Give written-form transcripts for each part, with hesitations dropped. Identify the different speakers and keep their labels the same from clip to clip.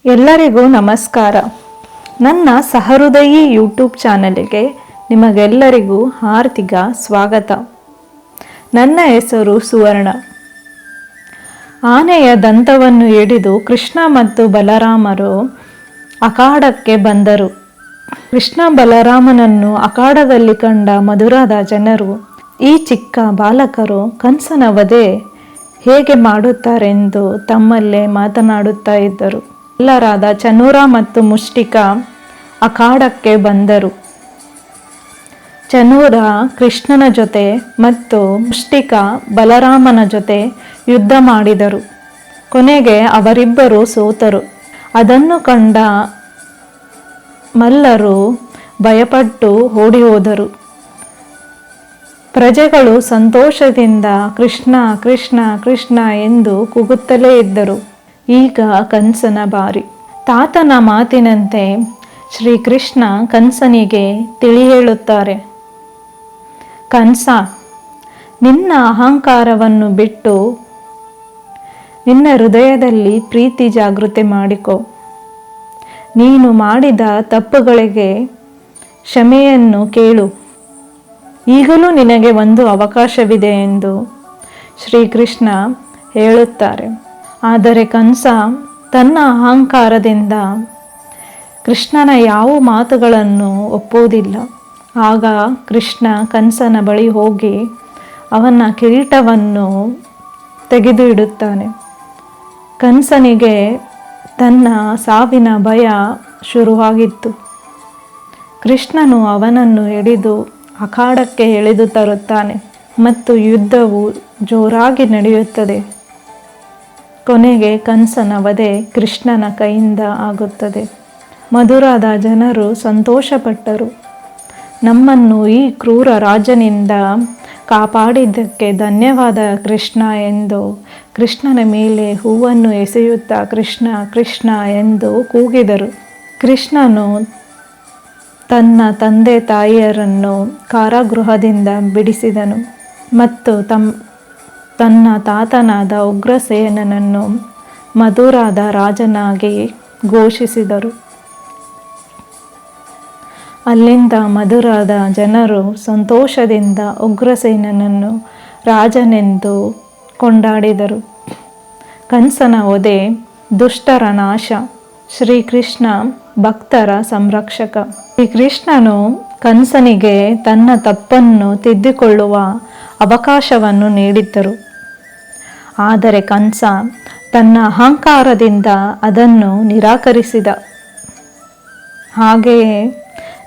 Speaker 1: ಎಲ್ಲರಿಗೂ ನಮಸ್ಕಾರ. ನನ್ನ ಸಹೃದಯಿ ಯೂಟ್ಯೂಬ್ ಚಾನಲ್ಗೆ ನಿಮಗೆಲ್ಲರಿಗೂ ಹಾರ್ದಿಕ ಸ್ವಾಗತ. ನನ್ನ ಹೆಸರು ಸುವರ್ಣ. ಆನೆಯ ದಂತವನ್ನು ಹಿಡಿದು ಕೃಷ್ಣ ಮತ್ತು ಬಲರಾಮರು ಅಖಾಡಕ್ಕೆ ಬಂದರು. ಕೃಷ್ಣ ಬಲರಾಮನನ್ನು ಅಖಾಡದಲ್ಲಿ ಕಂಡ ಮಧುರಾದ ಜನರು ಈ ಚಿಕ್ಕ ಬಾಲಕರು ಕಂಸನ ವಧೆ ಹೇಗೆ ಮಾಡುತ್ತಾರೆಂದು ತಮ್ಮಲ್ಲೇ ಮಾತನಾಡುತ್ತಾ ಇದ್ದರು. ಎಲ್ಲರಾದ ಚನೂರ ಮತ್ತು ಮುಷ್ಟಿಕ ಅಖಾಡಕ್ಕೆ ಬಂದರು. ಚನೂರ ಕೃಷ್ಣನ ಜೊತೆ ಮತ್ತು ಮುಷ್ಟಿಕ ಬಲರಾಮನ ಜೊತೆ ಯುದ್ಧ ಮಾಡಿದರು. ಕೊನೆಗೆ ಅವರಿಬ್ಬರು ಸೋತರು. ಅದನ್ನು ಕಂಡ ಮಲ್ಲರು ಭಯಪಟ್ಟು ಓಡಿ ಹೋದರು. ಪ್ರಜೆಗಳು ಸಂತೋಷದಿಂದ ಕೃಷ್ಣ ಕೃಷ್ಣ ಕೃಷ್ಣ ಎಂದು ಕೂಗುತ್ತಲೇ ಇದ್ದರು. ಈಗ ಕಂಸನ ಬಾರಿ. ತಾತನ ಮಾತಿನಂತೆ ಶ್ರೀಕೃಷ್ಣ ಕಂಸನಿಗೆ ತಿಳಿ ಹೇಳುತ್ತಾರೆ. ಕಂಸ, ನಿನ್ನ ಅಹಂಕಾರವನ್ನು ಬಿಟ್ಟು ನಿನ್ನ ಹೃದಯದಲ್ಲಿ ಪ್ರೀತಿ ಜಾಗೃತಿ ಮಾಡಿಕೊ. ನೀನು ಮಾಡಿದ ತಪ್ಪುಗಳಿಗೆ ಕ್ಷಮೆಯನ್ನು ಕೇಳು. ಈಗಲೂ ನಿನಗೆ ಒಂದು ಅವಕಾಶವಿದೆ ಎಂದು ಶ್ರೀಕೃಷ್ಣ ಹೇಳುತ್ತಾರೆ. ಆದರೆ ಕಂಸ ತನ್ನ ಅಹಂಕಾರದಿಂದ ಕೃಷ್ಣನ ಯಾವ ಮಾತುಗಳನ್ನು ಒಪ್ಪುವುದಿಲ್ಲ. ಆಗ ಕೃಷ್ಣ ಕಂಸನ ಬಳಿ ಹೋಗಿ ಅವನ ಕಿರೀಟವನ್ನು ತೆಗೆದು ಇಡುತ್ತಾನೆ. ಕಂಸನಿಗೆ ತನ್ನ ಸಾವಿನ ಭಯ ಶುರುವಾಗಿತ್ತು. ಕೃಷ್ಣನು ಅವನನ್ನು ಹಿಡಿದು ಅಖಾಡಕ್ಕೆ ಎಳೆದು ತರುತ್ತಾನೆ ಮತ್ತು ಯುದ್ಧವು ಜೋರಾಗಿ ನಡೆಯುತ್ತದೆ. ಕೊನೆಗೆ ಕಂಸನ ವಧೆ ಕೃಷ್ಣನ ಕೈಯಿಂದ ಆಗುತ್ತದೆ. ಮಧುರಾದ ಜನರು ಸಂತೋಷಪಟ್ಟರು. ನಮ್ಮನ್ನು ಈ ಕ್ರೂರ ರಾಜನಿಂದ ಕಾಪಾಡಿದ್ದಕ್ಕೆ ಧನ್ಯವಾದ ಕೃಷ್ಣ ಎಂದು ಕೃಷ್ಣನ ಮೇಲೆ ಹೂವನ್ನು ಎಸೆಯುತ್ತಾ ಕೃಷ್ಣ ಕೃಷ್ಣ ಎಂದು ಕೂಗಿದರು. ಕೃಷ್ಣನು ತನ್ನ ತಂದೆ ತಾಯಿಯರನ್ನು ಕಾರಾಗೃಹದಿಂದ ಬಿಡಿಸಿದನು ಮತ್ತು ತನ್ನ ತಾತನಾದ ಉಗ್ರಸೇನನನ್ನು ಮಧುರಾದ ರಾಜನಾಗಿ ಘೋಷಿಸಿದರು. ಅಲ್ಲಿಂದ ಮಧುರಾದ ಜನರು ಸಂತೋಷದಿಂದ ಉಗ್ರಸೇನನನ್ನು ರಾಜನೆಂದು ಕೊಂಡಾಡಿದರು. ಕಂಸನ ವಧೆ, ದುಷ್ಟರ ನಾಶ. ಶ್ರೀಕೃಷ್ಣ ಭಕ್ತರ ಸಂರಕ್ಷಕ. ಶ್ರೀಕೃಷ್ಣನು ಕಂಸನಿಗೆ ತನ್ನ ತಪ್ಪನ್ನು ತಿದ್ದಿಕೊಳ್ಳುವ ಅವಕಾಶವನ್ನು ನೀಡಿದ್ದರು. ಆದರೆ ಕಂಸ ತನ್ನ ಅಹಂಕಾರದಿಂದ ಅದನ್ನು ನಿರಾಕರಿಸಿದ. ಹಾಗೆಯೇ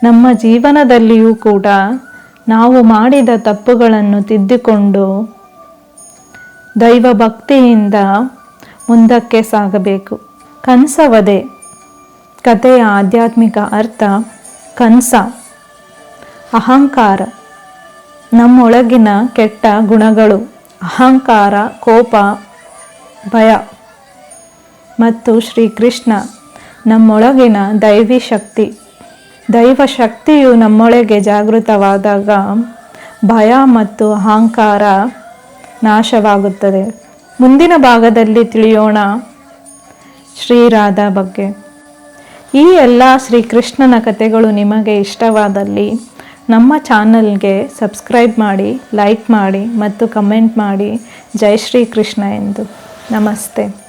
Speaker 1: ನಮ್ಮ ಜೀವನದಲ್ಲಿಯೂ ಕೂಡ ನಾವು ಮಾಡಿದ ತಪ್ಪುಗಳನ್ನು ತಿದ್ದಿಕೊಂಡು ದೈವ ಭಕ್ತಿಯಿಂದ ಮುಂದಕ್ಕೆ ಸಾಗಬೇಕು. ಕಂಸ ವಧೆ ಕಥೆಯ ಆಧ್ಯಾತ್ಮಿಕ ಅರ್ಥ. ಕಂಸ ಅಹಂಕಾರ, ನಮ್ಮೊಳಗಿನ ಕೆಟ್ಟ ಗುಣಗಳು ಅಹಂಕಾರ, ಕೋಪ, ಭಯ. ಮತ್ತು ಶ್ರೀಕೃಷ್ಣ ನಮ್ಮೊಳಗಿನ ದೈವಿ ಶಕ್ತಿ. ದೈವ ಶಕ್ತಿಯು ನಮ್ಮೊಳಗೆ ಜಾಗೃತವಾದಾಗ ಭಯ ಮತ್ತು ಅಹಂಕಾರ ನಾಶವಾಗುತ್ತದೆ. ಮುಂದಿನ ಭಾಗದಲ್ಲಿ ತಿಳಿಯೋಣ ಶ್ರೀರಾಧಾ ಬಗ್ಗೆ. ಈ ಎಲ್ಲ ಶ್ರೀಕೃಷ್ಣನ ಕಥೆಗಳು ನಿಮಗೆ ಇಷ್ಟವಾದಲ್ಲಿ ನಮ್ಮ ಚಾನಲ್ಗೆ ಸಬ್ಸ್ಕ್ರೈಬ್ ಮಾಡಿ, ಲೈಕ್ ಮಾಡಿ ಮತ್ತು ಕಮೆಂಟ್ ಮಾಡಿ. ಜೈ ಶ್ರೀಕೃಷ್ಣ ಎಂದು. ನಮಸ್ತೆ.